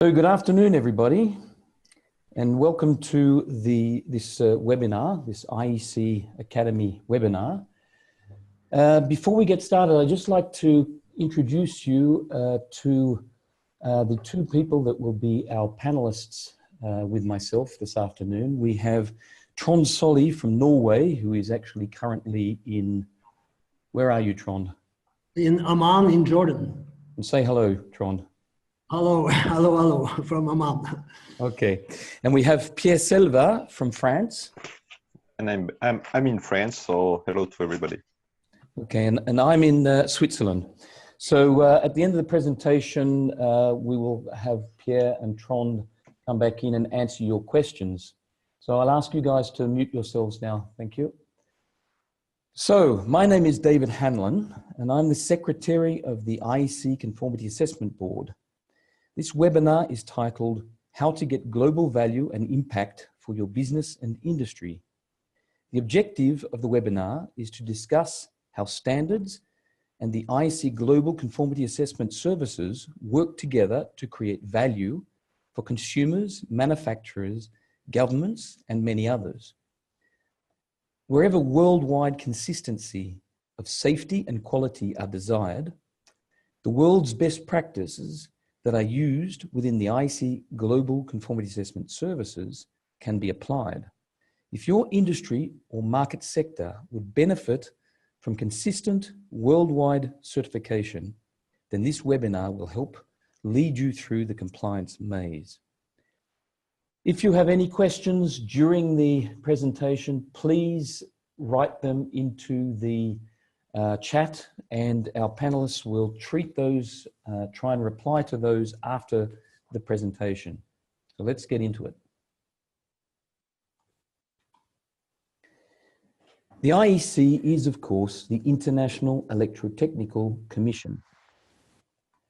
So good afternoon, everybody, and welcome to this webinar, this IEC Academy webinar. Before we get started, I'd just like to introduce you to the two people that will be our panelists with myself this afternoon. We have Trond Solli from Norway, who is actually currently in, where are you, Trond? In Amman, in Jordan. And say hello, Trond. Hello, hello, hello, from Amman. Okay, and we have Pierre Selva from France. And I'm in France, so hello to everybody. Okay, and I'm in Switzerland. So at the end of the presentation, we will have Pierre and Trond come back in and answer your questions. So I'll ask you guys to mute yourselves now. Thank you. So my name is David Hanlon, and I'm the Secretary of the IEC Conformity Assessment Board. This webinar is titled, How to Get Global Value and Impact for Your Business and Industry. The objective of the webinar is to discuss how standards and the IEC Global Conformity Assessment Services work together to create value for consumers, manufacturers, governments, and many others. Wherever worldwide consistency of safety and quality are desired, the world's best practices that are used within the IEC Global Conformity Assessment Services can be applied. If your industry or market sector would benefit from consistent worldwide certification, then this webinar will help lead you through the compliance maze. If you have any questions during the presentation, please write them into the chat, and our panelists will treat those, try and reply to those after the presentation. So let's get into it. The IEC is, of course, the International Electrotechnical Commission.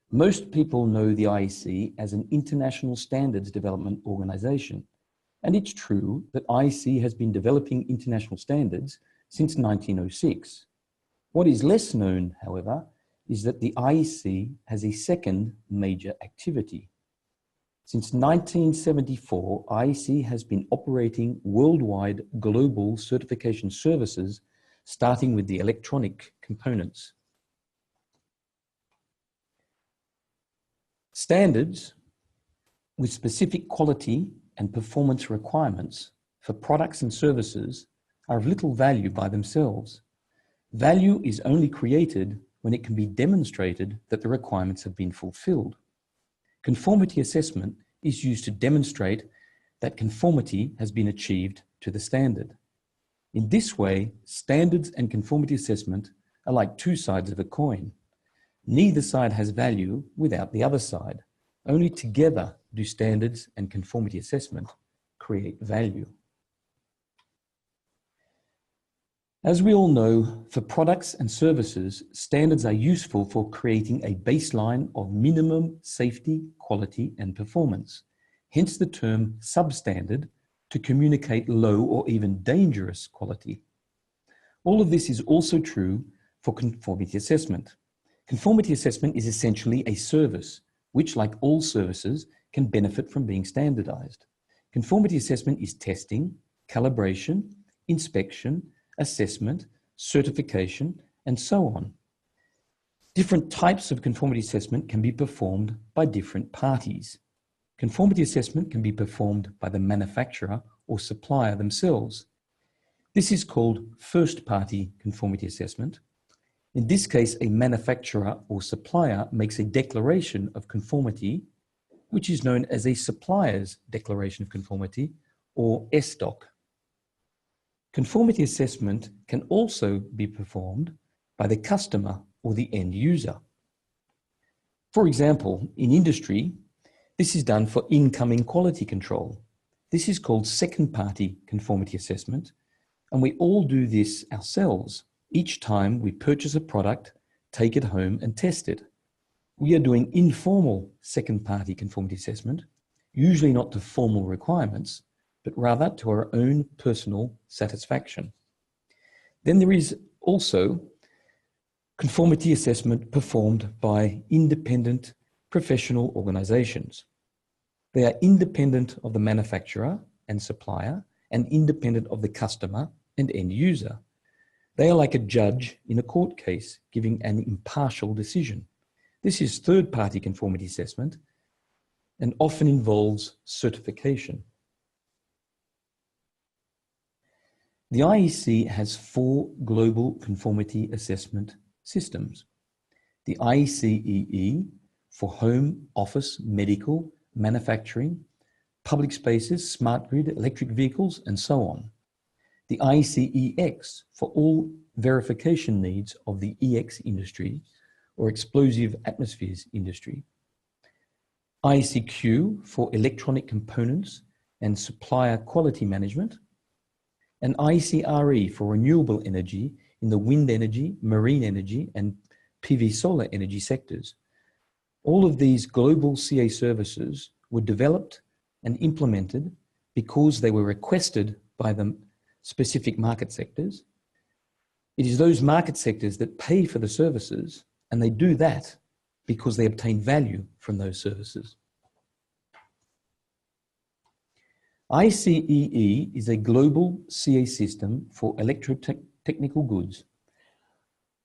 Most people know the IEC as an international standards development organization, and it's true that IEC has been developing international standards since 1906. What is less known, however, is that the IEC has a second major activity. Since 1974, IEC has been operating worldwide global certification services, starting with the electronic components. Standards with specific quality and performance requirements for products and services are of little value by themselves. Value is only created when it can be demonstrated that the requirements have been fulfilled. Conformity assessment is used to demonstrate that conformity has been achieved to the standard. In this way, standards and conformity assessment are like two sides of a coin. Neither side has value without the other side. Only together do standards and conformity assessment create value. As we all know, for products and services, standards are useful for creating a baseline of minimum safety, quality, and performance. Hence the term substandard to communicate low or even dangerous quality. All of this is also true for conformity assessment. Conformity assessment is essentially a service, which, like all services, can benefit from being standardized. Conformity assessment is testing, calibration, inspection, assessment, certification, and so on. Different types of conformity assessment can be performed by different parties. Conformity assessment can be performed by the manufacturer or supplier themselves. This is called first-party conformity assessment. In this case, a manufacturer or supplier makes a declaration of conformity, which is known as a supplier's declaration of conformity, or SDoC. Conformity assessment can also be performed by the customer or the end user. For example, in industry, this is done for incoming quality control. This is called second-party conformity assessment, and we all do this ourselves each time we purchase a product, take it home, and test it. We are doing informal second-party conformity assessment, usually not to formal requirements, but rather to our own personal satisfaction. Then there is also conformity assessment performed by independent professional organizations. They are independent of the manufacturer and supplier and independent of the customer and end user. They are like a judge in a court case giving an impartial decision. This is third-party conformity assessment and often involves certification. The IEC has 4 global conformity assessment systems. The IECEE for home, office, medical, manufacturing, public spaces, smart grid, electric vehicles, and so on. The IECEx for all verification needs of the EX industry or explosive atmospheres industry. IECQ for electronic components and supplier quality management, and IECRE for renewable energy in the wind energy, marine energy, and PV solar energy sectors. All of these global CA services were developed and implemented because they were requested by the specific market sectors. It is those market sectors that pay for the services, and they do that because they obtain value from those services. IECEE is a global CA system for electrotechnical goods.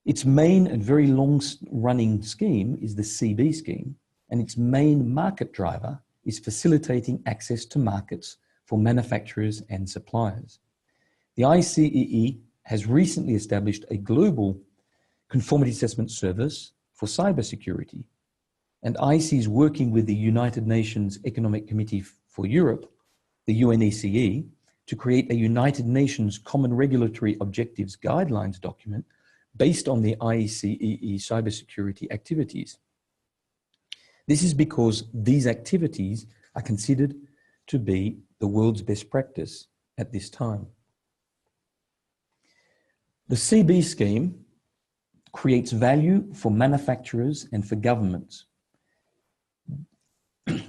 Its main and very long-running scheme is the CB scheme, and its main market driver is facilitating access to markets for manufacturers and suppliers. The IECEE has recently established a global conformity assessment service for cybersecurity, and IEC is working with the United Nations Economic Committee for Europe, the UNECE, to create a United Nations Common Regulatory Objectives Guidelines document based on the IECEE cybersecurity activities. This is because these activities are considered to be the world's best practice at this time. The CB scheme creates value for manufacturers and for governments.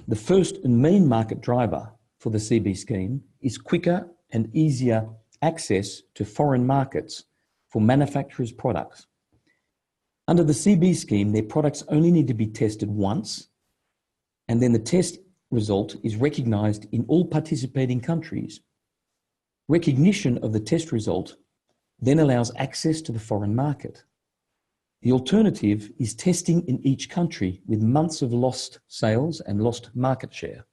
The first and main market driver for the CB scheme is quicker and easier access to foreign markets for manufacturers' products. Under the CB scheme, their products only need to be tested once, and then the test result is recognized in all participating countries. Recognition of the test result then allows access to the foreign market. The alternative is testing in each country with months of lost sales and lost market share.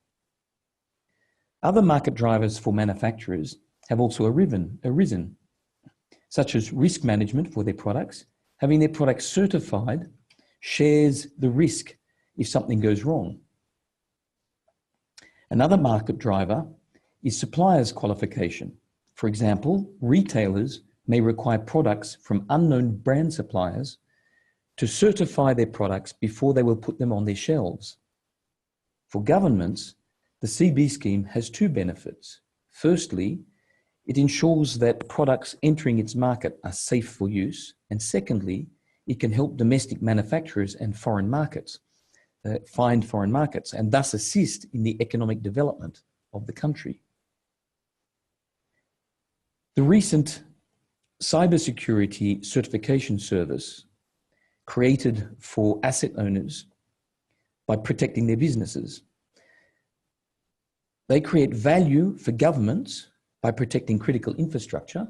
Other market drivers for manufacturers have also arisen, such as risk management for their products. Having their products certified shares the risk if something goes wrong. Another market driver is suppliers qualification. For example, retailers may require products from unknown brand suppliers to certify their products before they will put them on their shelves. For governments, the CB scheme has 2 benefits. Firstly, it ensures that products entering its market are safe for use. And secondly, it can help domestic manufacturers and foreign markets find foreign markets and thus assist in the economic development of the country. The recent cybersecurity certification service created for asset owners by protecting their businesses. They create value for governments by protecting critical infrastructure,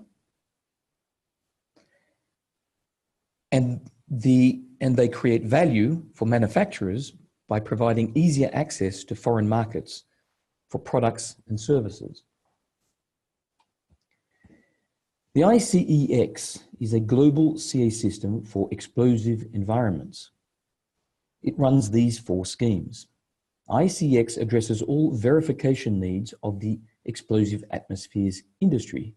and they create value for manufacturers by providing easier access to foreign markets for products and services. The IECEx is a global CA system for explosive environments. It runs these 4 schemes. IECEx addresses all verification needs of the explosive atmospheres industry.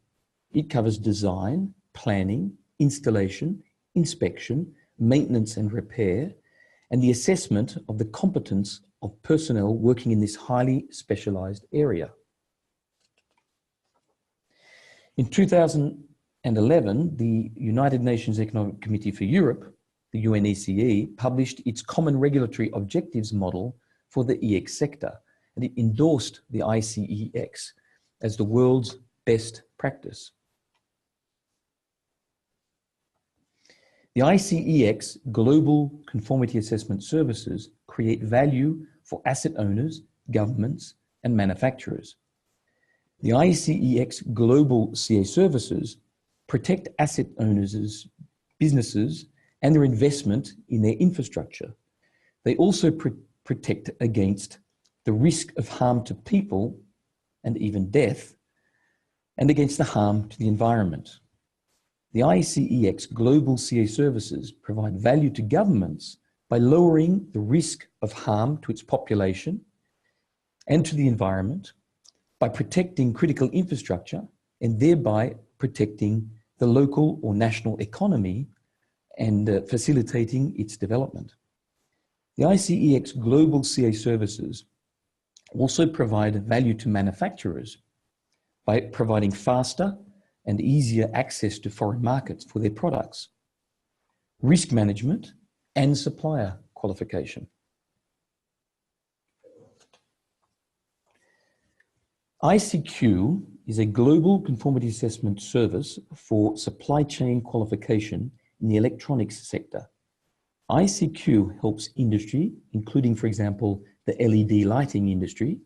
It covers design, planning, installation, inspection, maintenance and repair, and the assessment of the competence of personnel working in this highly specialized area. In 2011, the United Nations Economic Committee for Europe, the UNECE, published its Common Regulatory Objectives model for the EX sector, and it endorsed the IECEx as the world's best practice. The IECEx Global Conformity Assessment Services create value for asset owners, governments, and manufacturers. The IECEx Global CA services protect asset owners' businesses and their investment in their infrastructure. They also protect against the risk of harm to people and even death, and against the harm to the environment. The IECEx Global CA services provide value to governments by lowering the risk of harm to its population and to the environment, by protecting critical infrastructure and thereby protecting the local or national economy and facilitating its development. The IECEx Global CA services also provide value to manufacturers by providing faster and easier access to foreign markets for their products, risk management, and supplier qualification. IECQ is a global conformity assessment service for supply chain qualification in the electronics sector. IECQ helps industry, including, for example, the LED lighting industry,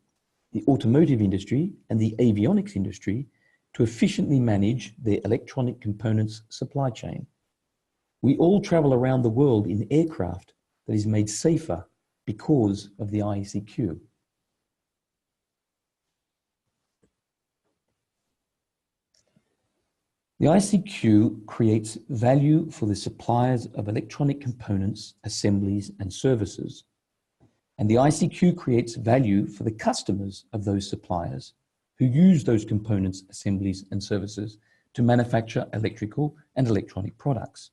the automotive industry, and the avionics industry, to efficiently manage their electronic components supply chain. We all travel around the world in aircraft that is made safer because of the IECQ. The IECQ creates value for the suppliers of electronic components, assemblies, and services. And the IECQ creates value for the customers of those suppliers who use those components, assemblies, and services to manufacture electrical and electronic products.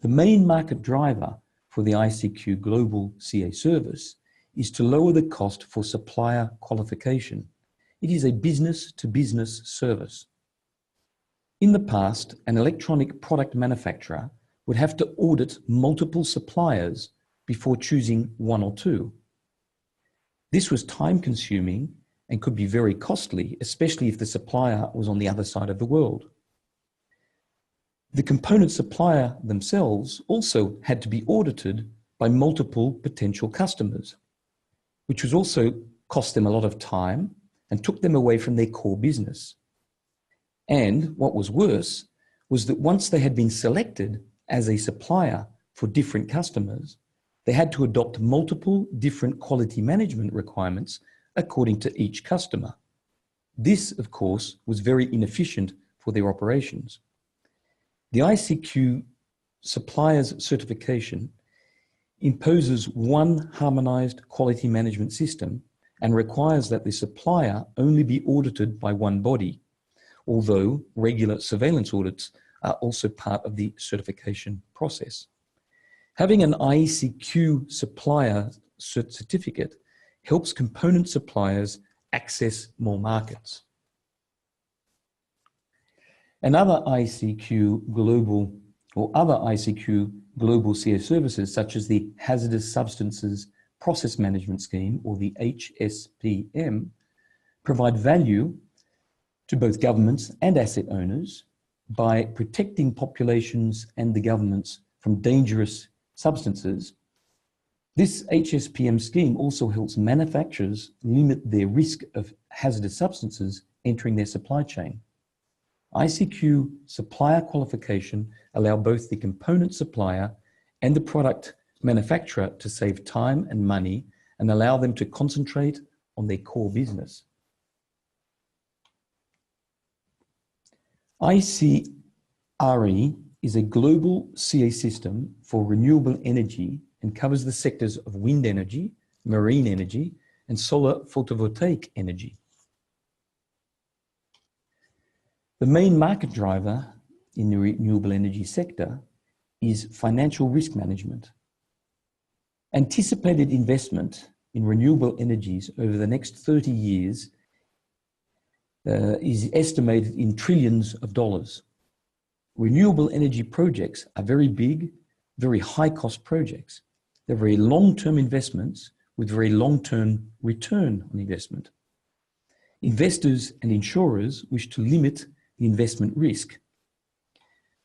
The main market driver for the IECQ Global CA service is to lower the cost for supplier qualification. It is a business-to-business service. In the past, an electronic product manufacturer would have to audit multiple suppliers before choosing one or two. This was time-consuming and could be very costly, especially if the supplier was on the other side of the world. The component supplier themselves also had to be audited by multiple potential customers, which was also cost them a lot of time and took them away from their core business. And what was worse was that once they had been selected as a supplier for different customers, they had to adopt multiple different quality management requirements according to each customer. This, of course, was very inefficient for their operations. The IECQ supplier's certification imposes one harmonized quality management system and requires that the supplier only be audited by one body, although regular surveillance audits are also part of the certification process. Having an IECQ supplier certificate helps component suppliers access more markets. Another IECQ Global or other IECQ Global CA services, such as the Hazardous Substances Process Management Scheme, or the HSPM, provide value to both governments and asset owners by protecting populations and the governments from dangerous substances. This HSPM scheme also helps manufacturers limit their risk of hazardous substances entering their supply chain. IECQ supplier qualification allow both the component supplier and the product manufacturer to save time and money and allow them to concentrate on their core business. IECRE is a global CA system for renewable energy and covers the sectors of wind energy, marine energy, and solar photovoltaic energy. The main market driver in the renewable energy sector is financial risk management. Anticipated investment in renewable energies over the next 30 years is estimated in trillions of dollars. Renewable energy projects are very big, very high-cost projects. They're very long-term investments with very long-term return on investment. Investors and insurers wish to limit the investment risk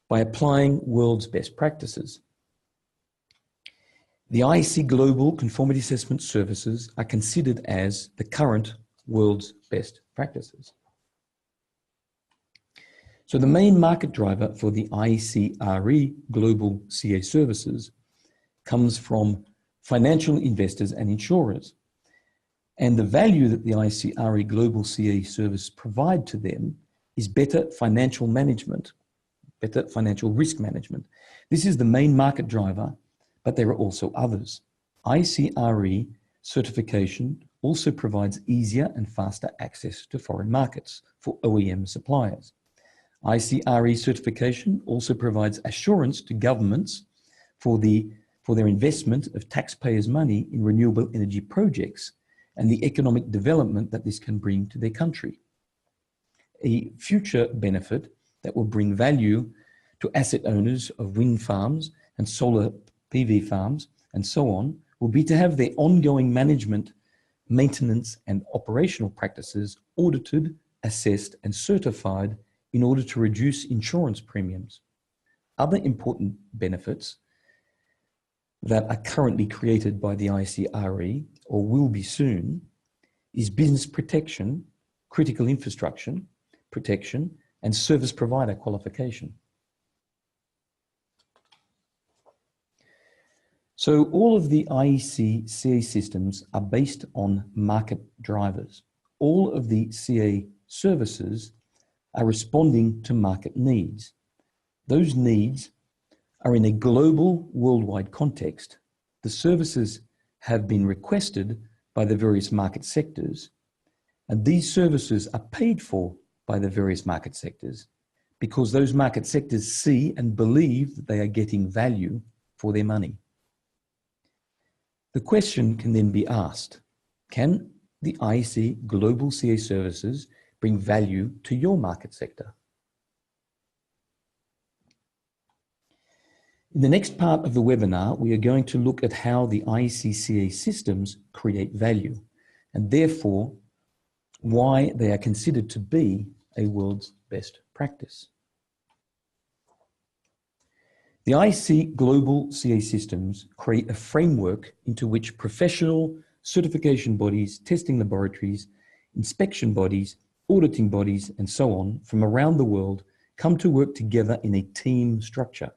by applying world's best practices. The IEC Global Conformity Assessment services are considered as the current world's best practices. So the main market driver for the IECRE Global CA services comes from financial investors and insurers. And the value that the IECRE Global CA service provide to them is better financial management, better financial risk management. This is the main market driver, but there are also others. IECRE certification also provides easier and faster access to foreign markets for OEM suppliers. IECRE certification also provides assurance to governments for their investment of taxpayers' money in renewable energy projects and the economic development that this can bring to their country. A future benefit that will bring value to asset owners of wind farms and solar PV farms and so on will be to have their ongoing management, maintenance and operational practices audited, assessed and certified in order to reduce insurance premiums. Other important benefits that are currently created by the IECRE or will be soon is business protection, critical infrastructure protection, and service provider qualification. So all of the IEC CA systems are based on market drivers. All of the CA services are responding to market needs. Those needs are in a global, worldwide context. The services have been requested by the various market sectors, and these services are paid for by the various market sectors because those market sectors see and believe that they are getting value for their money. The question can then be asked, can the IEC Global CA services bring value to your market sector? In the next part of the webinar, we are going to look at how the IEC CA systems create value, and therefore why they are considered to be a world's best practice. The IEC Global CA systems create a framework into which professional certification bodies, testing laboratories, inspection bodies, auditing bodies, and so on from around the world come to work together in a team structure.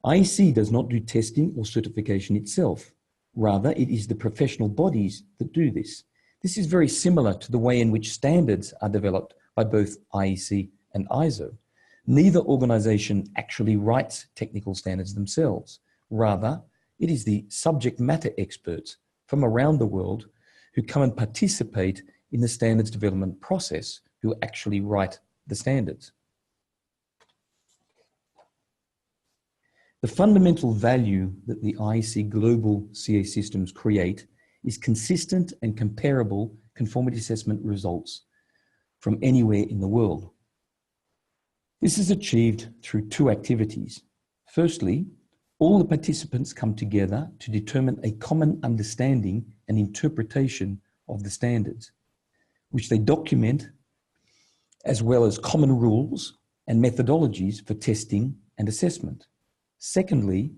IEC does not do testing or certification itself. Rather, it is the professional bodies that do this. This is very similar to the way in which standards are developed by both IEC and ISO. Neither organization actually writes technical standards themselves. Rather, it is the subject matter experts from around the world who come and participate in the standards development process who actually write the standards. The fundamental value that the IEC Global CA systems create is consistent and comparable conformity assessment results from anywhere in the world. This is achieved through two activities. Firstly, all the participants come together to determine a common understanding and interpretation of the standards, which they document, as well as common rules and methodologies for testing and assessment. Secondly,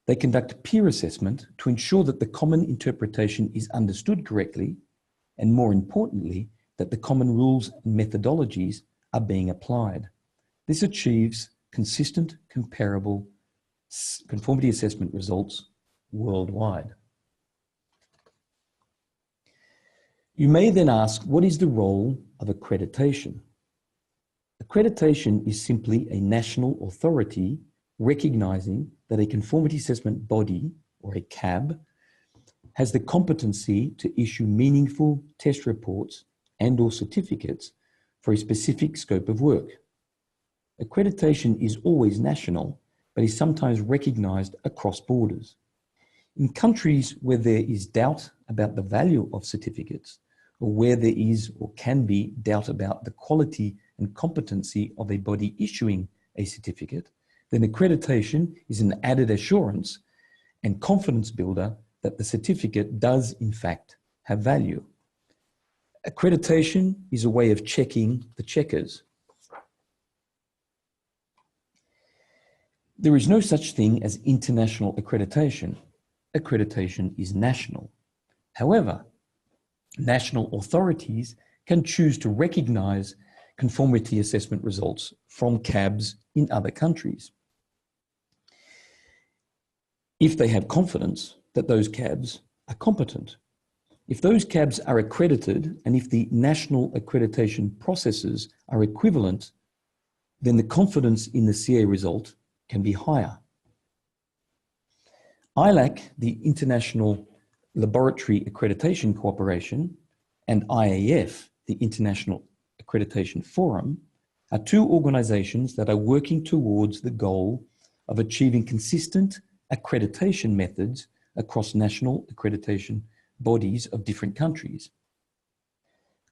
they conduct peer assessment to ensure that the common interpretation is understood correctly, and more importantly, that the common rules and methodologies are being applied. This achieves consistent, comparable conformity assessment results worldwide. You may then ask, what is the role of accreditation? Accreditation is simply a national authority recognizing that a conformity assessment body, or a CAB, has the competency to issue meaningful test reports and/or certificates for a specific scope of work. Accreditation is always national, but is sometimes recognized across borders. In countries where there is doubt about the value of certificates, or where there is or can be doubt about the quality and competency of a body issuing a certificate, then accreditation is an added assurance and confidence builder that the certificate does in fact have value. Accreditation is a way of checking the checkers. There is no such thing as international accreditation. Accreditation is national. However, national authorities can choose to recognize conformity assessment results from cabs in other countries if they have confidence that those cabs are competent. If those cabs are accredited and if the national accreditation processes are equivalent, then the confidence in the CA result can be higher. ILAC, the International Laboratory Accreditation Corporation, and IAF, the International Accreditation Forum, are two organizations that are working towards the goal of achieving consistent accreditation methods across national accreditation bodies of different countries.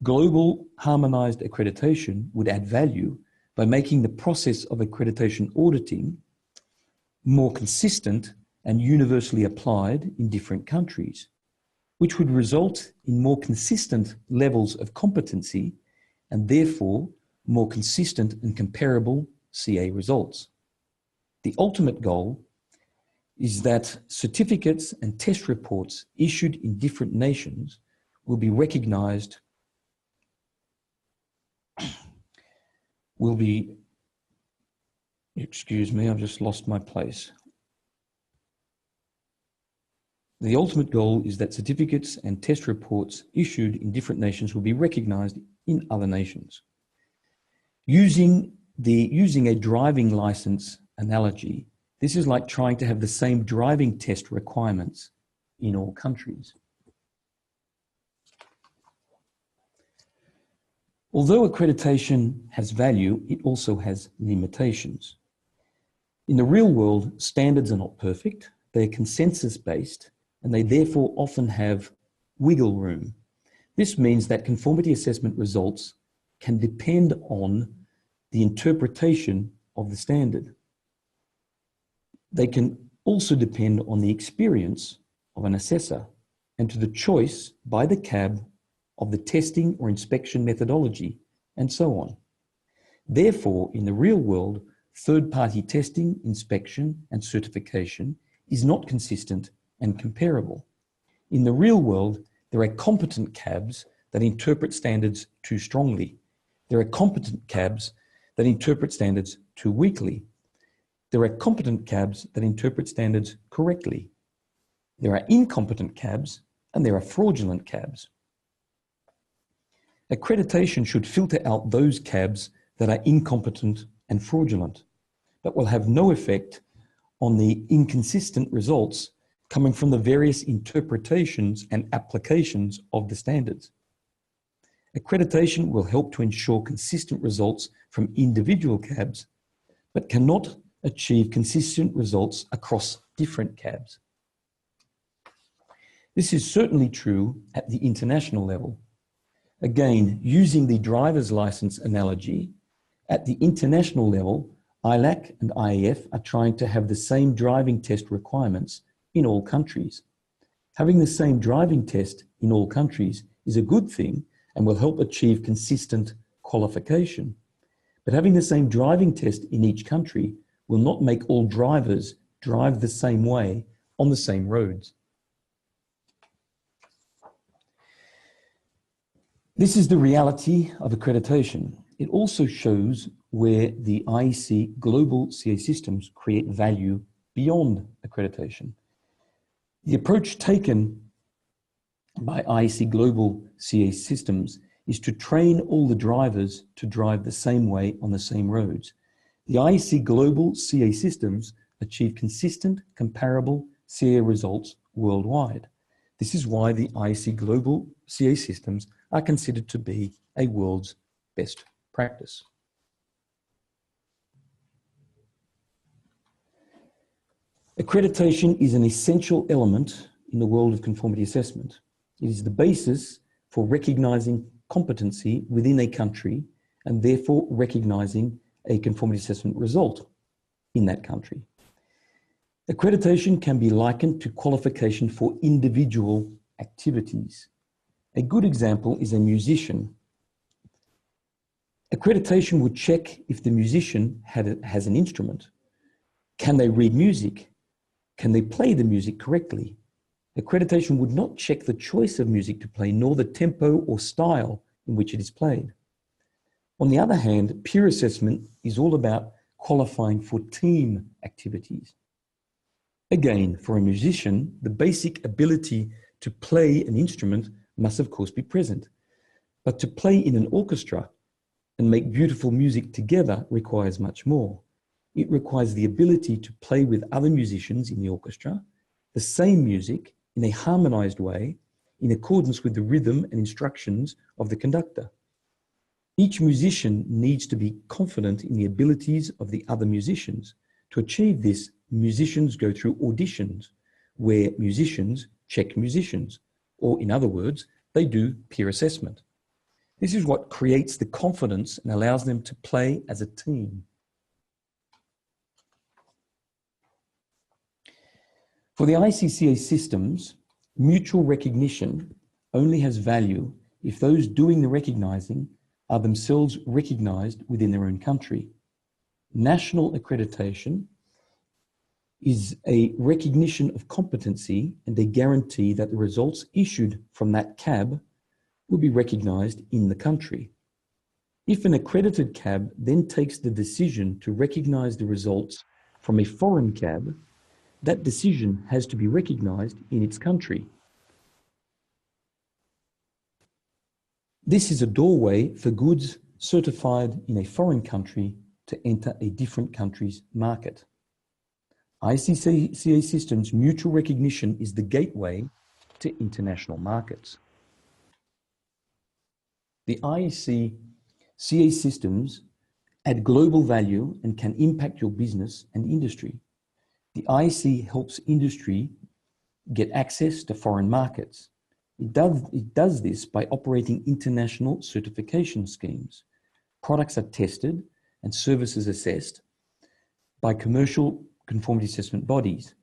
Global harmonized accreditation would add value by making the process of accreditation auditing more consistent and universally applied in different countries, which would result in more consistent levels of competency and therefore more consistent and comparable CA results. The ultimate goal is that certificates and test reports issued in different nations will be recognized, excuse me, I've just lost my place. The ultimate goal is that certificates and test reports issued in different nations will be recognized in other nations. Using a driving license analogy, this is like trying to have the same driving test requirements in all countries. Although accreditation has value, it also has limitations. In the real world, standards are not perfect, they're consensus-based, and they therefore often have wiggle room. This means that conformity assessment results can depend on the interpretation of the standard. They can also depend on the experience of an assessor and to the choice by the cab of the testing or inspection methodology, and so on. Therefore, in the real world, third-party testing, inspection, and certification is not consistent and comparable. In the real world, there are competent cabs that interpret standards too strongly. There are competent cabs that interpret standards too weakly. There are competent cabs that interpret standards correctly. There are incompetent cabs and there are fraudulent cabs. Accreditation should filter out those cabs that are incompetent and fraudulent, but will have no effect on the inconsistent results coming from the various interpretations and applications of the standards. Accreditation will help to ensure consistent results from individual cabs, but cannot achieve consistent results across different cabs. This is certainly true at the international level. Again, using the driver's license analogy, at the international level, ILAC and IAF are trying to have the same driving test requirements in all countries. Having the same driving test in all countries is a good thing and will help achieve consistent qualification. But having the same driving test in each country will not make all drivers drive the same way on the same roads. This is the reality of accreditation. It also shows where the IEC Global CA Systems create value beyond accreditation. The approach taken by IEC Global CA Systems is to train all the drivers to drive the same way on the same roads. The IEC Global CA Systems achieve consistent, comparable CA results worldwide. This is why the IEC Global CA Systems are considered to be a world's best practice. Accreditation is an essential element in the world of conformity assessment. It is the basis for recognizing competency within a country and therefore recognizing a conformity assessment result in that country. Accreditation can be likened to qualification for individual activities. A good example is a musician. Accreditation would check if the musician has an instrument. Can they read music? Can they play the music correctly? Accreditation would not check the choice of music to play, nor the tempo or style in which it is played. On the other hand, peer assessment is all about qualifying for team activities. Again, for a musician, the basic ability to play an instrument must of course be present. But to play in an orchestra and make beautiful music together requires much more. It requires the ability to play with other musicians in the orchestra, the same music in a harmonized way, in accordance with the rhythm and instructions of the conductor. Each musician needs to be confident in the abilities of the other musicians. To achieve this, musicians go through auditions where musicians check musicians, or in other words, they do peer assessment. This is what creates the confidence and allows them to play as a team. For the IEC CA systems, mutual recognition only has value if those doing the recognizing are themselves recognized within their own country. National accreditation is a recognition of competency and a guarantee that the results issued from that CAB will be recognized in the country. If an accredited CAB then takes the decision to recognize the results from a foreign CAB, that decision has to be recognized in its country. This is a doorway for goods certified in a foreign country to enter a different country's market. IEC CA Systems mutual recognition is the gateway to international markets. The IEC CA systems add global value and can impact your business and industry. The IEC helps industry get access to foreign markets. It does this by operating international certification schemes. Products are tested and services assessed by commercial conformity assessment bodies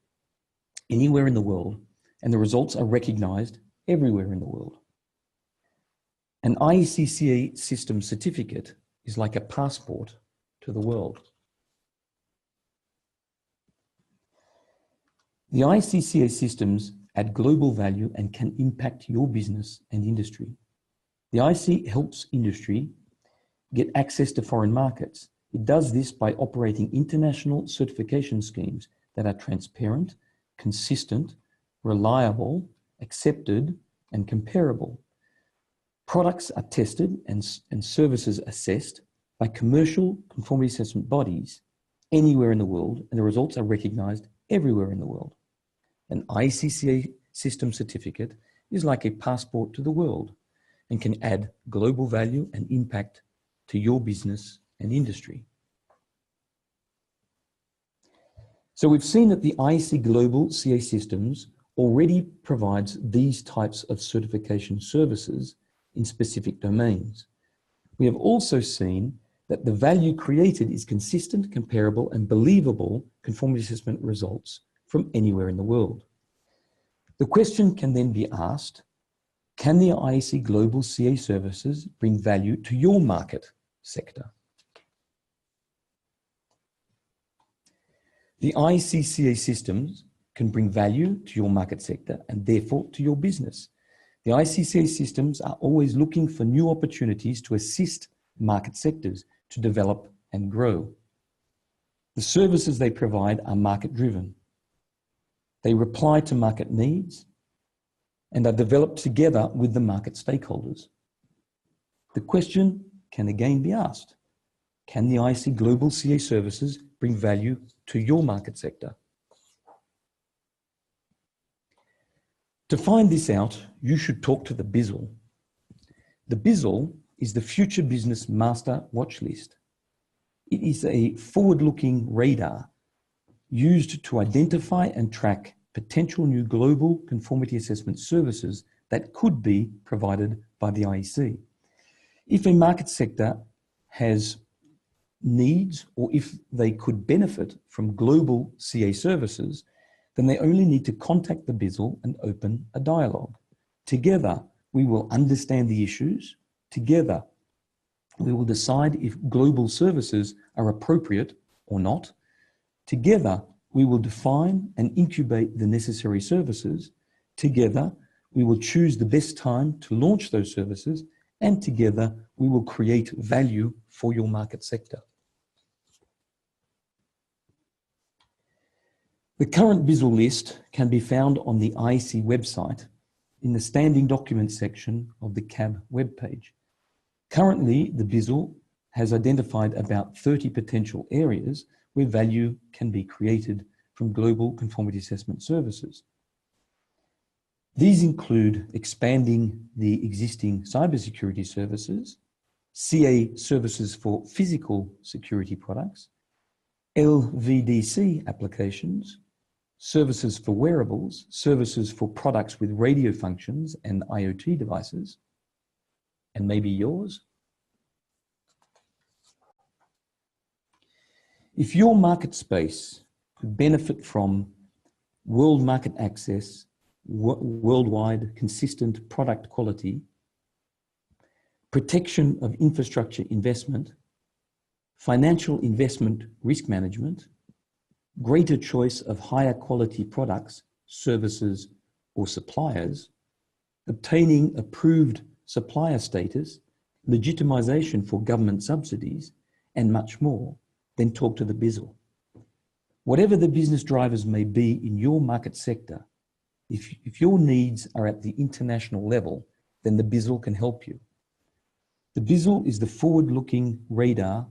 anywhere in the world, and the results are recognized everywhere in the world. An IEC CA system certificate is like a passport to the world. The IEC CA systems add global value and can impact your business and industry. The IEC helps industry get access to foreign markets. It does this by operating international certification schemes that are transparent, consistent, reliable, accepted, and comparable. Products are tested and services assessed by commercial conformity assessment bodies anywhere in the world, and the results are recognized everywhere in the world. An IEC CA system certificate is like a passport to the world and can add global value and impact to your business and industry. So we've seen that the IEC Global CA Systems already provides these types of certification services in specific domains. We have also seen that the value created is consistent, comparable, and believable conformity assessment results from anywhere in the world. The question can then be asked, can the IEC Global CA services bring value to your market sector? The IEC CA systems can bring value to your market sector and therefore to your business. The IEC CA systems are always looking for new opportunities to assist market sectors to develop and grow. The services they provide are market-driven. They reply to market needs and are developed together with the market stakeholders. The question can again be asked, can the IEC Global CA services bring value to your market sector? To find this out, you should talk to the BISL. The BISL is the Future Business Master Watch List. It is a forward-looking radar used to identify and track potential new global conformity assessment services that could be provided by the IEC. If a market sector has needs or if they could benefit from global CA services, then they only need to contact the BISL and open a dialogue. Together, we will understand the issues. Together, we will decide if global services are appropriate or not. Together, we will define and incubate the necessary services. Together, we will choose the best time to launch those services, and together we will create value for your market sector. The current BISL list can be found on the IEC website in the standing documents section of the CAB webpage. Currently, the BISL has identified about 30 potential areas where value can be created from global conformity assessment services. These include expanding the existing cybersecurity services, CA services for physical security products, LVDC applications, services for wearables, services for products with radio functions and IoT devices, and maybe yours. If your market space could benefit from world market access, worldwide consistent product quality, protection of infrastructure investment, financial investment risk management, greater choice of higher quality products, services, or suppliers, obtaining approved supplier status, legitimization for government subsidies, and much more, then talk to the BISL. Whatever the business drivers may be in your market sector, if your needs are at the international level, then the BISL can help you. The BISL is the forward-looking radar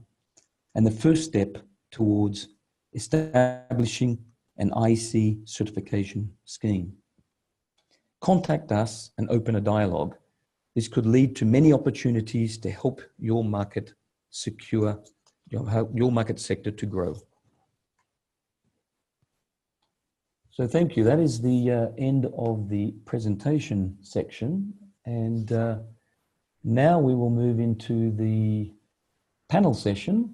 and the first step towards establishing an IEC certification scheme. Contact us and open a dialogue. This could lead to many opportunities to help your market secure, your market sector to grow. So thank you. That is the end of the presentation section. And now we will move into the panel session.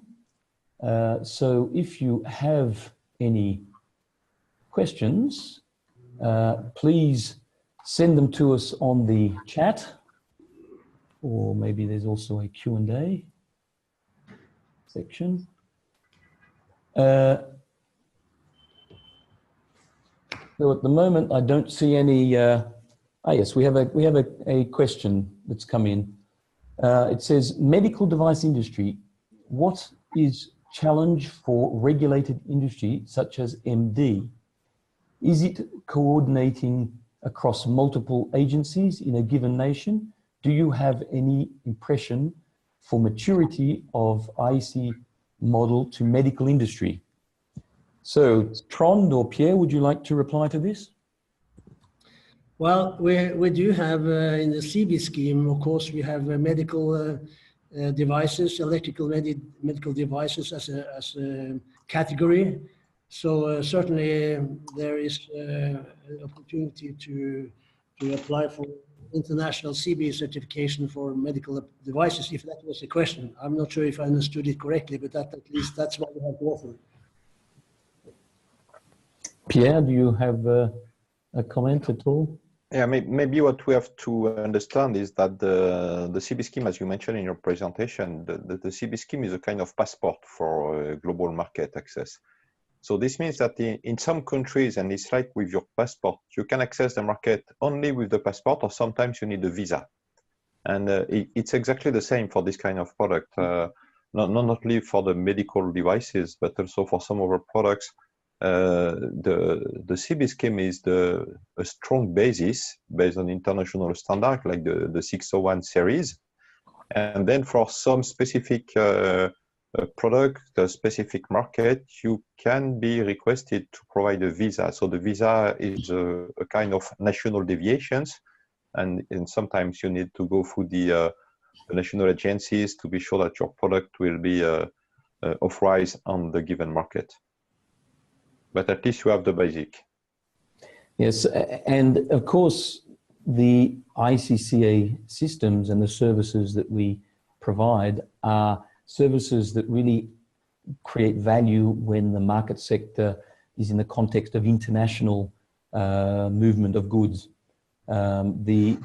So if you have any questions, please send them to us on the chat, or maybe there's also a Q&A section. So at the moment, I don't see any. Yes, we have a question that's come in. It says, medical device industry, what is challenge for regulated industry such as MD? Is it coordinating across multiple agencies in a given nation? Do you have any impression for maturity of IEC model to medical industry? So Trond or Pierre, would you like to reply to this? Well, we do have in the CB scheme, of course, we have medical devices, electrical medical devices as a category. So certainly there is an opportunity to apply for international CB certification for medical devices, if that was the question. I'm not sure if I understood it correctly, but at least that's what we have to offer. Pierre, do you have a comment at all? Yeah, maybe what we have to understand is that the CB scheme, as you mentioned in your presentation, the CB scheme is a kind of passport for global market access. So this means that in some countries, and it's like with your passport, you can access the market only with the passport, or sometimes you need a visa. And it's exactly the same for this kind of product, not only for the medical devices, but also for some other products. The CB scheme is a strong basis based on international standard, like the 601 series. And then for some specific product, a specific market, you can be requested to provide a visa. So the visa is a kind of national deviations, and sometimes you need to go through the national agencies to be sure that your product will be authorized on the given market. But at least you have the basic. Yes, and of course, the IEC CA systems and the services that we provide are services that really create value when the market sector is in the context of international movement of goods. The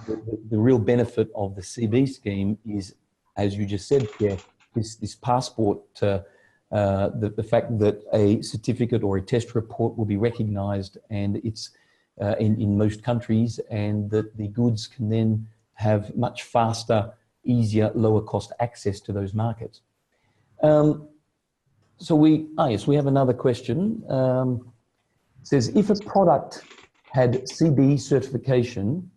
real benefit of the CB scheme is, as you just said, Pierre, this passport, the fact that a certificate or a test report will be recognized, and it's in most countries, and that the goods can then have much faster, easier, lower cost access to those markets. Yes, we have another question. It says, if a product had CB certification,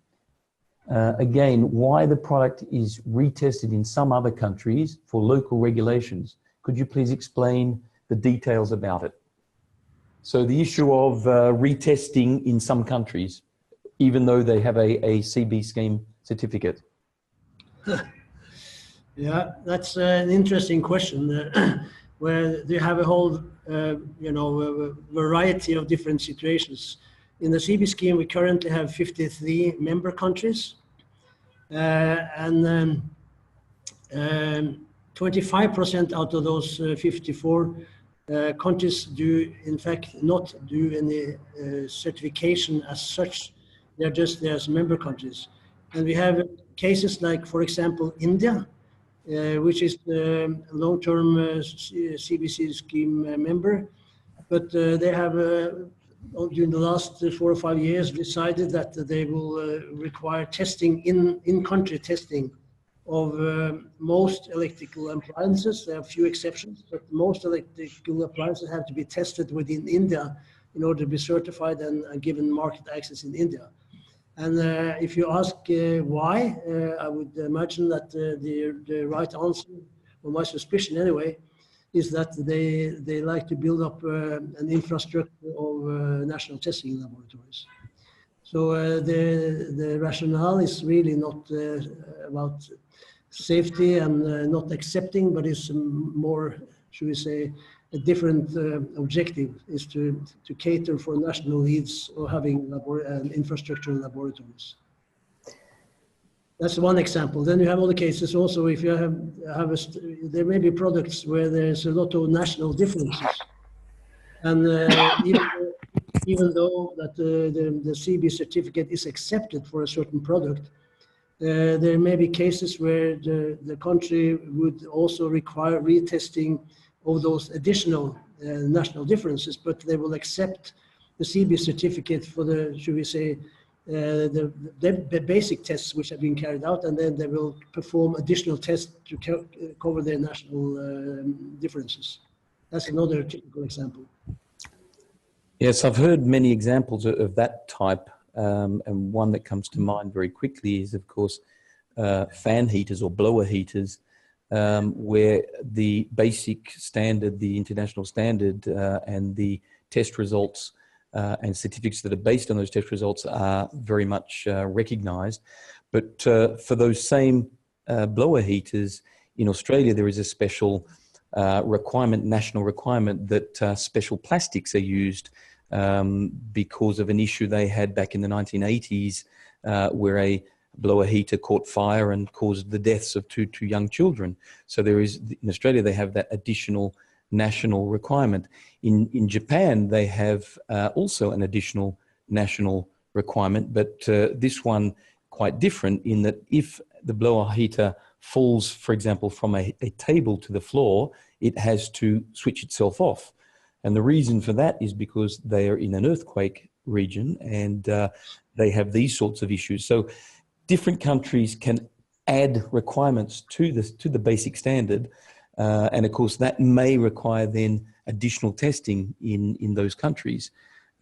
again, why the product is retested in some other countries for local regulations? Could you please explain the details about it? So the issue of retesting in some countries, even though they have a CB scheme certificate. Yeah, that's an interesting question, where they have a whole, variety of different situations. In the CB scheme, we currently have 53 member countries, and 25% out of those 54 countries do, in fact, not do any certification as such. They're just there as member countries. And we have cases like, for example, India, which is the long-term CBC scheme member, but they have, during the last 4 or 5 years, decided that they will require testing, in-country testing of most electrical appliances. There are a few exceptions, but most electrical appliances have to be tested within India in order to be certified and given market access in India. And if you ask why, I would imagine that the right answer, or my suspicion anyway, is that they like to build up an infrastructure of national testing laboratories. So the rationale is really not about safety and not accepting, but it's more, should we say, a different objective is to cater for national needs of having infrastructure laboratories. That's one example. Then you have other cases also. If you have there may be products where there's a lot of national differences, and even though that the CB certificate is accepted for a certain product, there may be cases where the country would also require retesting of those additional national differences, but they will accept the CB certificate for the, should we say, the basic tests which have been carried out, and then they will perform additional tests to cover their national differences. That's another typical example. Yes, I've heard many examples of that type, and one that comes to mind very quickly is, of course, fan heaters or blower heaters, where the basic standard, the international standard, and the test results and certificates that are based on those test results are very much recognized. But for those same blower heaters in Australia, there is a special requirement, national requirement, that special plastics are used because of an issue they had back in the 1980s where a blower heater caught fire and caused the deaths of two young children. So there is, in Australia, they have that additional national requirement. In Japan, they have also an additional national requirement, but this one quite different in that if the blower heater falls, for example, from a table to the floor, it has to switch itself off. And the reason for that is because they are in an earthquake region and they have these sorts of issues. So different countries can add requirements to the basic standard. And of course, that may require then additional testing in those countries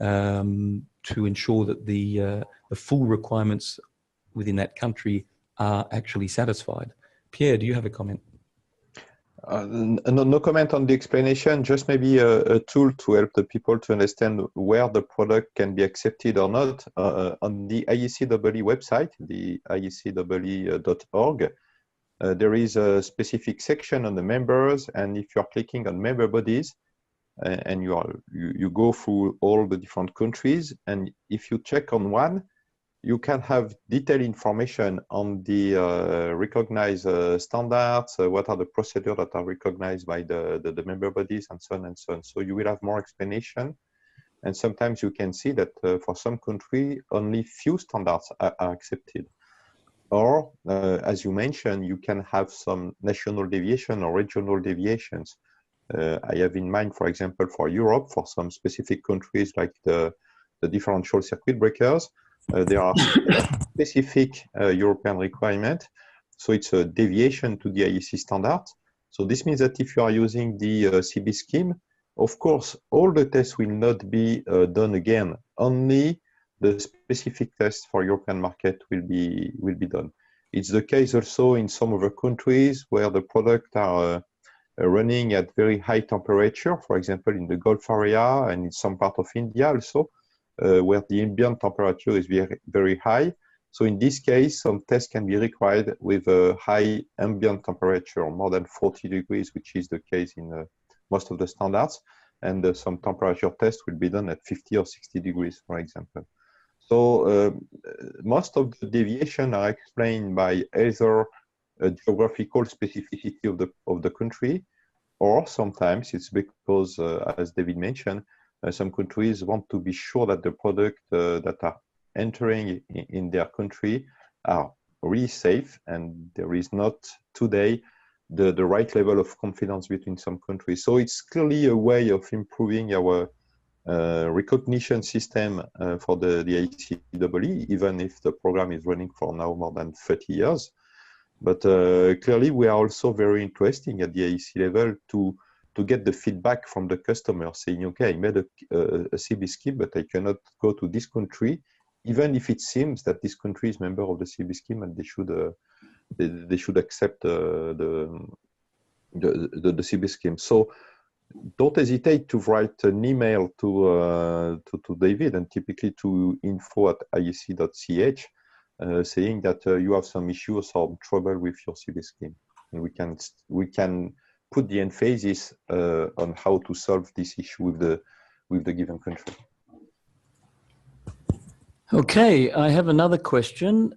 to ensure that the full requirements within that country are actually satisfied. Pierre, do you have a comment? No comment on the explanation, just maybe a tool to help the people to understand where the product can be accepted or not. On the IECEE website, the IECEE.org, there is a specific section on the members, and if you're clicking on member bodies, and you go through all the different countries, and if you check on one, you can have detailed information on the recognized standards, what are the procedures that are recognized by the member bodies, and so on and so on. So you will have more explanation. And sometimes you can see that for some country, only few standards are accepted. Or, as you mentioned, you can have some national deviation or regional deviations. I have in mind, for example, for Europe, for some specific countries like the the differential circuit breakers. There are specific European requirements. So it's a deviation to the IEC standard. So this means that if you are using the CB scheme, of course, all the tests will not be done again. Only the specific tests for European market will be done. It's the case also in some other countries where the products are running at very high temperature, for example, in the Gulf area and in some part of India also, where the ambient temperature is very, very high. So in this case, some tests can be required with a high ambient temperature, more than 40 degrees, which is the case in most of the standards. And some temperature tests will be done at 50 or 60 degrees, for example. So most of the deviation are explained by either a geographical specificity of the country, or sometimes it's because, as David mentioned, some countries want to be sure that the products that are entering in their country are really safe, and there is not today the right level of confidence between some countries. So it's clearly a way of improving our recognition system for the IECEE, even if the program is running for now more than 30 years. But clearly, we are also very interested at the IEC level to get the feedback from the customer saying, okay, I made a CB scheme, but I cannot go to this country, even if it seems that this country is member of the CB scheme and they should accept the CB scheme. So don't hesitate to write an email to David, and typically to info@iec.ch, saying that you have some issues or trouble with your CB scheme, and we can put the emphasis on how to solve this issue with the given country. Okay, I have another question,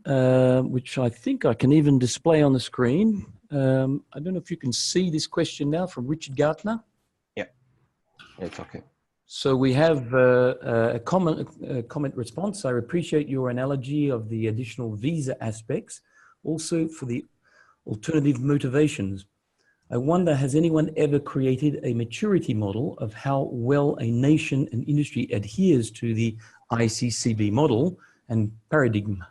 which I think I can even display on the screen. I don't know if you can see this question now, from Richard Gartner. Yeah, it's okay. So we have a comment response. I appreciate your analogy of the additional visa aspects, also for the alternative motivations. I wonder, has anyone ever created a maturity model of how well a nation and industry adheres to the ICCB model and paradigm?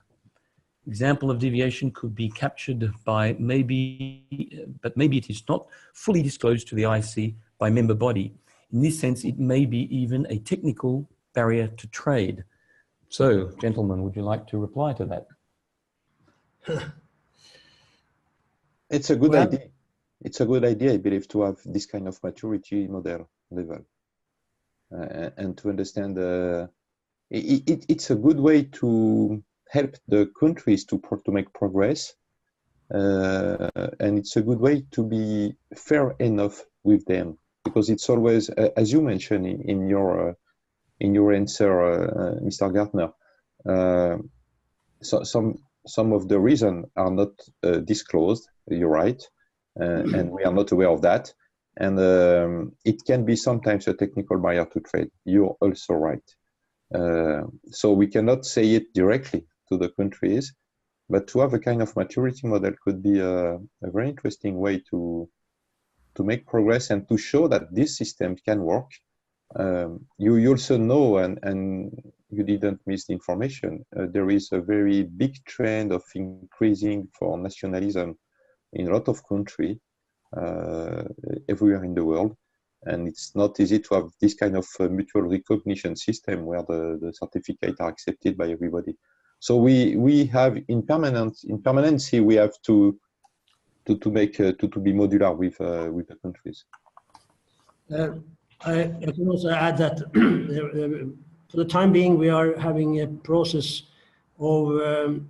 Example of deviation could be captured by but maybe it is not fully disclosed to the IEC by member body. In this sense, it may be even a technical barrier to trade. So, gentlemen, would you like to reply to that? It's a good idea. It's a good idea, I believe, to have this kind of maturity model level and to understand. It's a good way to help the countries to make progress, and it's a good way to be fair enough with them, because it's always, as you mentioned in your answer, Mr. Gartner, so some of the reasons are not disclosed. You're right. And we are not aware of that. And it can be sometimes a technical barrier to trade. You're also right. So we cannot say it directly to the countries, but to have a kind of maturity model could be a very interesting way to make progress and to show that this system can work. You also know, and you didn't miss the information, there is a very big trend of increasing for nationalism in a lot of countries everywhere in the world, and it's not easy to have this kind of mutual recognition system where the certificates are accepted by everybody. So we have in permanency we have to make to be modular with the countries. I can also add that for the time being we are having a process of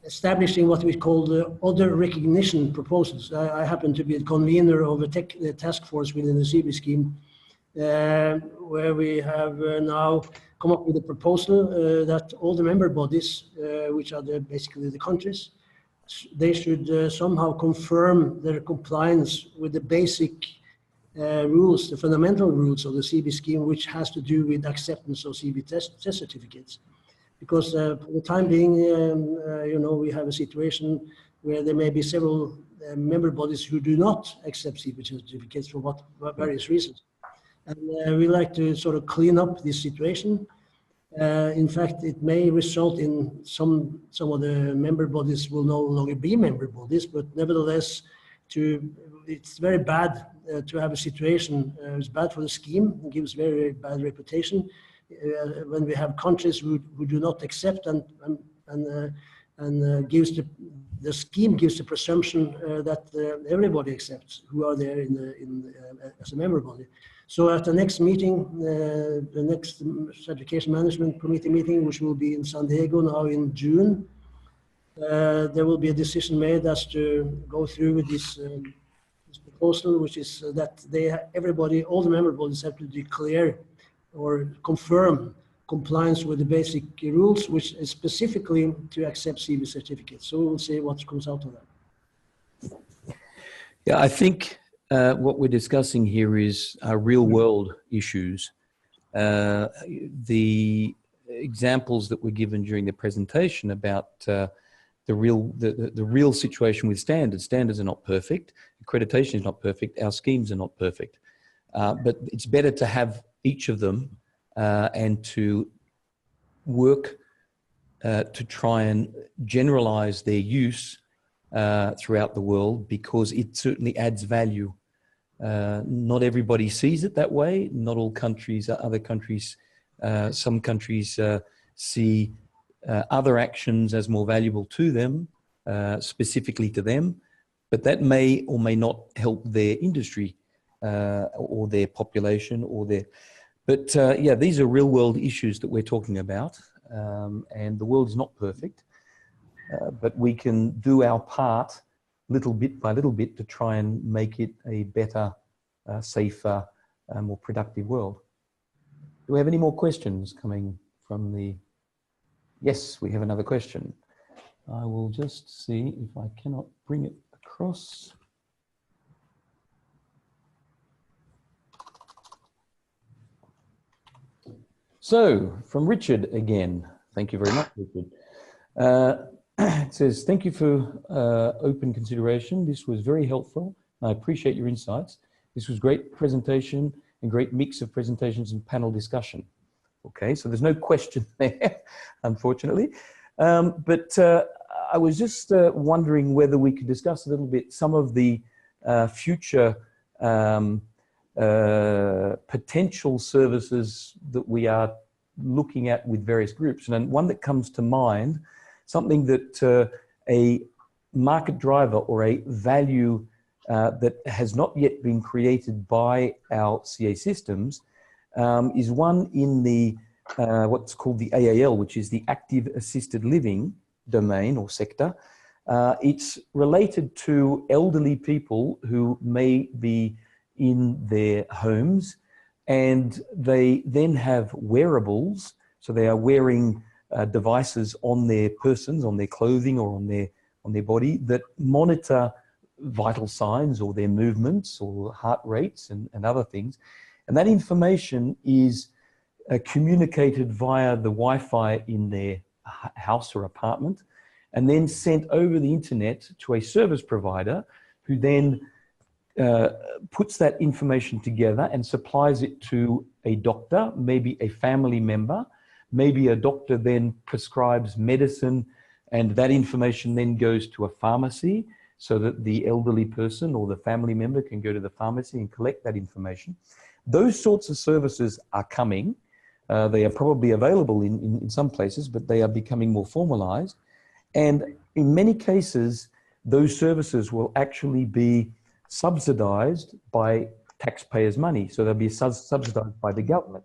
establishing what we call the other recognition proposals. I happen to be the convener of a task force within the CB scheme, where we have now come up with a proposal that all the member bodies, which are basically the countries, they should somehow confirm their compliance with the basic rules, the fundamental rules of the CB scheme, which has to do with acceptance of CB test certificates. Because for the time being, we have a situation where there may be several member bodies who do not accept CB certificates for various reasons. And we like to sort of clean up this situation. In fact, it may result in some of the member bodies will no longer be member bodies, but nevertheless, it's very bad to have a situation. It's bad for the scheme. It gives very bad reputation when we have countries who do not accept and gives the scheme gives the presumption that everybody accepts who are there as a member body. So at the next meeting, the next Certification Management Committee meeting, which will be in San Diego now in June, there will be a decision made as to go through with this proposal, which is that everybody, all the member bodies have to declare or confirm compliance with the basic rules, which is specifically to accept CB certificates. So we'll see what comes out of that. Yeah, I think what we're discussing here is real world issues. The examples that were given during the presentation about the real situation with standards. Standards are not perfect. Accreditation is not perfect. Our schemes are not perfect. But it's better to have each of them and to work to try and generalize their use throughout the world, because it certainly adds value. Not everybody sees it that way. Not all countries, other countries, some countries see other actions as more valuable to them, specifically to them, but that may or may not help their industry or their population or their... But yeah, these are real world issues that we're talking about, and the world is not perfect, but we can do our part little bit by little bit to try and make it a better, safer, more productive world. Do we have any more questions coming from the... Yes, we have another question. I will just see if I cannot bring it across. So, from Richard again. Thank you very much, Richard. It says, thank you for open consideration. This was very helpful. I appreciate your insights. This was great presentation and great mix of presentations and panel discussion. Okay, so there's no question there, unfortunately. But I was just wondering whether we could discuss a little bit some of the future potential services that we are looking at with various groups. And one that comes to mind, something that a market driver or a value that has not yet been created by our CA systems is one in the what's called the AAL, which is the active assisted living domain or sector. It's related to elderly people who may be in their homes, and they then have wearables. So they are wearing devices on their persons, on their clothing or on their body that monitor vital signs or their movements or heart rates and other things. And that information is communicated via the Wi-Fi in their house or apartment, and then sent over the internet to a service provider who then puts that information together and supplies it to a doctor, maybe a family member. Maybe a doctor then prescribes medicine, and that information then goes to a pharmacy so that the elderly person or the family member can go to the pharmacy and collect that information. Those sorts of services are coming. They are probably available in some places, but they are becoming more formalized. And in many cases, those services will actually be subsidized by taxpayers' money. So they'll be subsidized by the government.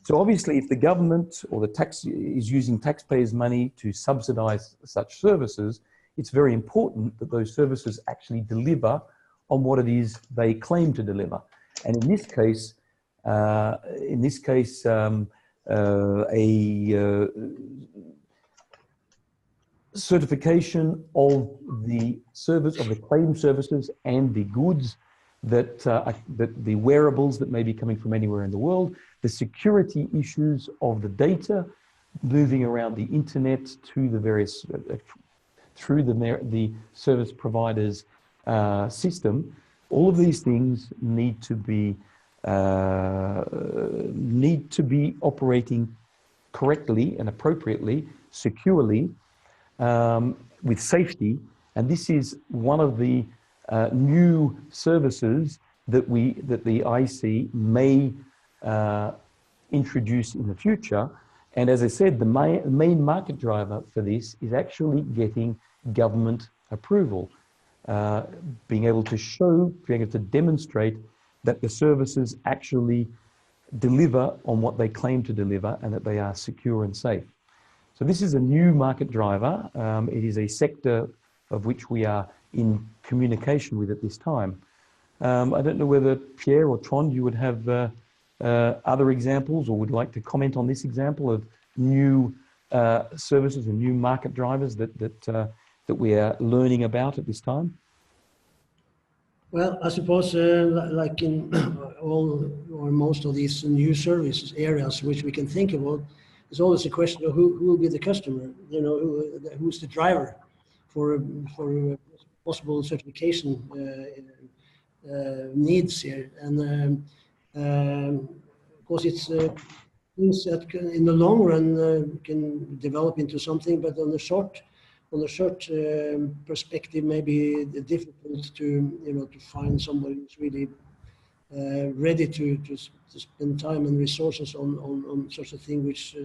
So obviously, if the government or the tax is using taxpayers' money to subsidize such services, it's very important that those services actually deliver on what it is they claim to deliver. And in this case, certification of the service, of the claim services and the goods that, that the wearables that may be coming from anywhere in the world, the security issues of the data moving around the internet to the various, through the service provider's system. All of these things need to be need to be operating correctly and appropriately, securely, with safety. And this is one of the new services that the IEC may introduce in the future. And as I said, the main market driver for this is actually getting government approval, being able to demonstrate that the services actually deliver on what they claim to deliver and that they are secure and safe. So this is a new market driver. It is a sector of which we are in communication with at this time. I don't know whether Pierre or Trond, you would have other examples or would like to comment on this example of new services and new market drivers that we are learning about at this time. Well, I suppose like in all or most of these new services areas which we can think about, there's always a question of who will be the customer, you know, who's the driver for possible certification needs here. And of course it's things that can, in the long run can develop into something, but on the short perspective, maybe difficult to find somebody who's really ready to spend time and resources on such a thing, which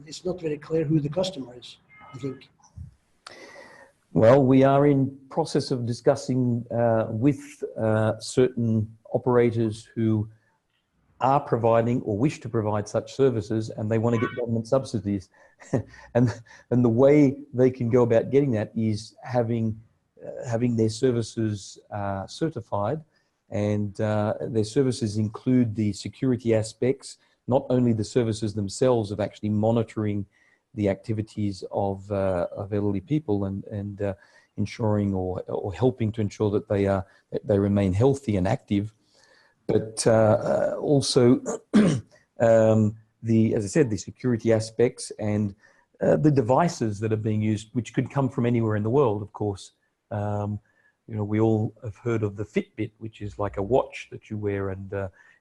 it's not very clear who the customer is, I think. Well, we are in process of discussing with certain operators who are providing or wish to provide such services, and they want to get government subsidies. and the way they can go about getting that is having their services certified, and their services include the security aspects, not only the services themselves of actually monitoring the activities of elderly people and ensuring or helping to ensure that they remain healthy and active, but also as I said, the security aspects and the devices that are being used, which could come from anywhere in the world, of course. You know, we all have heard of the Fitbit, which is like a watch that you wear and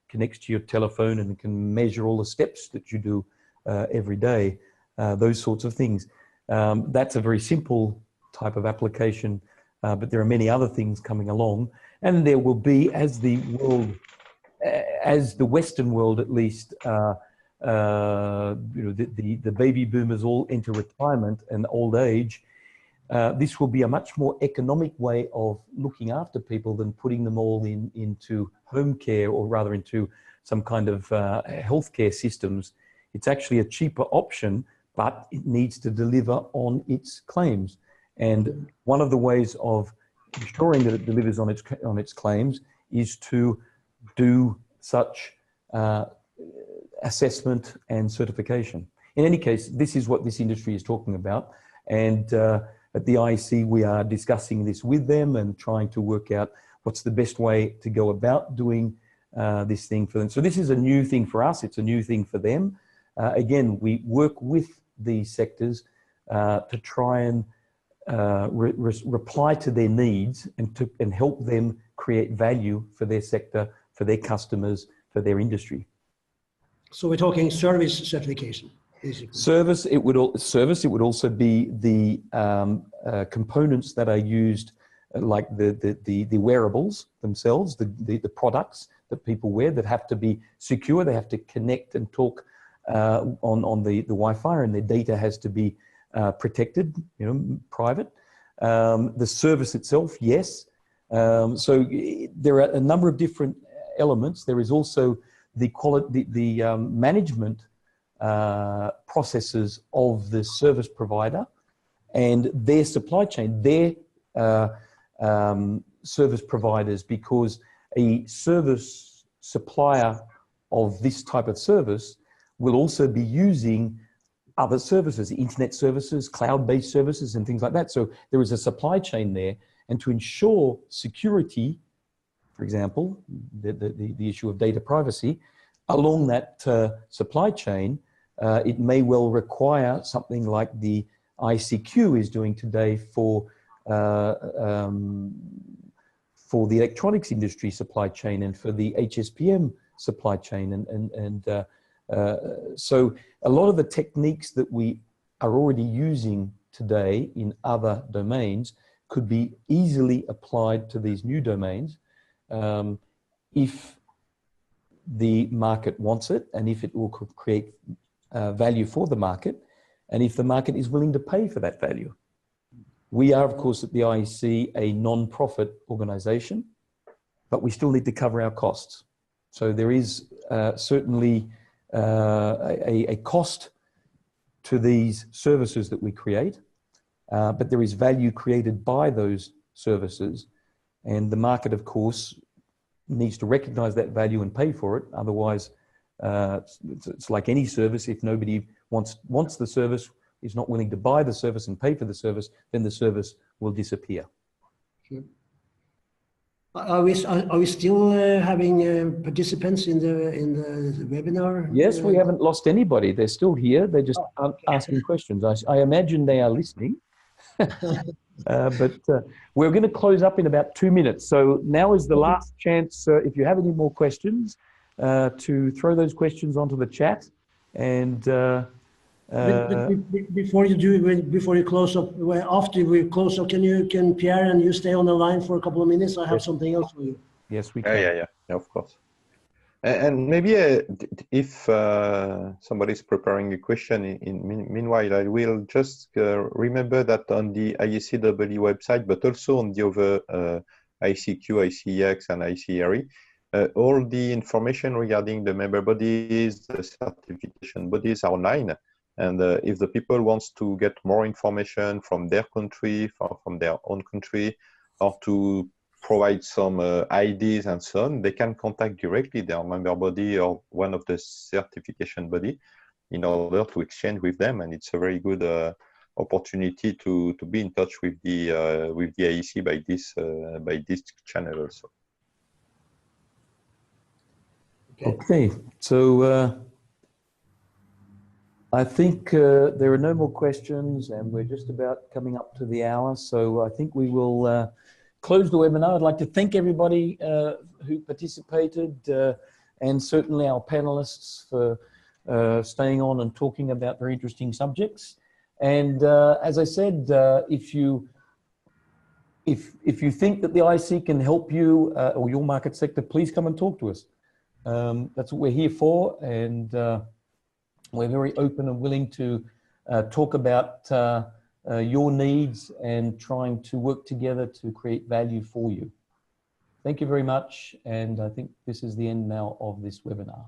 connects to your telephone and can measure all the steps that you do every day, those sorts of things. That's a very simple type of application, but there are many other things coming along, and there will be, as the Western world at least, you know, the baby boomers all enter retirement and old age. This will be a much more economic way of looking after people than putting them all into home care, or rather into some kind of healthcare systems. It's actually a cheaper option, but it needs to deliver on its claims. And one of the ways of ensuring that it delivers on its claims is to do such assessment and certification. In any case, this is what this industry is talking about. And at the IEC, we are discussing this with them and trying to work out what's the best way to go about doing this thing for them. So this is a new thing for us. It's a new thing for them. Again, we work with these sectors to try and reply to their needs and help them create value for their sector, for their customers, for their industry. So we're talking service certification, basically. Service, it would also be the components that are used, like the wearables themselves, the products that people wear that have to be secure. They have to connect and talk on the Wi-Fi, and their data has to be protected, you know, private. The service itself, yes. So there are a number of different elements. There is also the quality, the management processes of the service provider and their supply chain, their service providers, because a service supplier of this type of service will also be using other services, internet services, cloud-based services, and things like that. So there is a supply chain there, and to ensure security, for example, the issue of data privacy, along that supply chain, it may well require something like the IECQ is doing today for the electronics industry supply chain and for the HSPM supply chain. So a lot of the techniques that we are already using today in other domains could be easily applied to these new domains if the market wants it, and if it will create value for the market, and if the market is willing to pay for that value. We are, of course, at the IEC a non-profit organization, but we still need to cover our costs. So there is certainly a cost to these services that we create, but there is value created by those services, and the market, of course, needs to recognize that value and pay for it. Otherwise, it's like any service. If nobody wants the service, is not willing to buy the service and pay for the service, then the service will disappear. Sure. Are we still having participants in the webinar? Yes, we haven't lost anybody. They're still here. They're just asking questions. I imagine they are listening. But we're going to close up in about 2 minutes. So now is the last chance, if you have any more questions, to throw those questions onto the chat. And before you close up, after we close up, can Pierre and you stay on the line for a couple of minutes? I have something else for you. Yes, we can. Yeah, of course. And maybe if somebody's preparing a question, meanwhile, I will just remember that on the IECEW website, but also on the other IECQ, IECEx, and IECRE, all the information regarding the member bodies, the certification bodies are online. And if the people wants to get more information from their country, from their own country, or to provide some IDs and so on, they can contact directly their member body or one of the certification body in order to exchange with them. And it's a very good opportunity to be in touch with the IEC by this channel also. Okay, so I think there are no more questions, and we're just about coming up to the hour. So I think we will close the webinar. I'd like to thank everybody who participated, and certainly our panelists for staying on and talking about very interesting subjects. And as I said, if you think that the IEC can help you or your market sector, please come and talk to us. That's what we're here for, and we're very open and willing to talk about your needs and trying to work together to create value for you. Thank you very much, and I think this is the end now of this webinar.